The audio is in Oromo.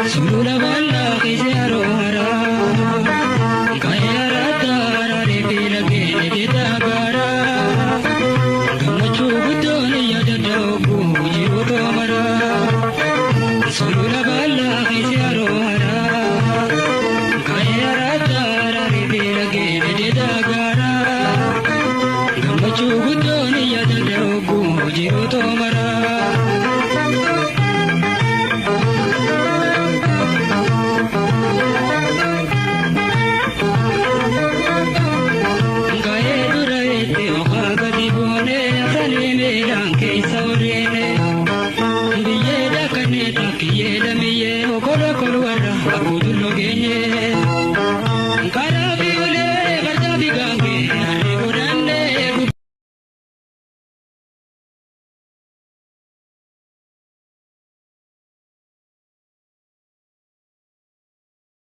Sulula balla kizaro hara, kayara tara re pila gene de dagara. Kamachu butoni yada dogu jiru tomara. Sulula balla kizaro hara, kayara tara re pila gene de dagara. Kamachu butoni yada dogu jiru tomara. Saurene, diye da kane ta kiye da miye, okoro koro wara, abudu no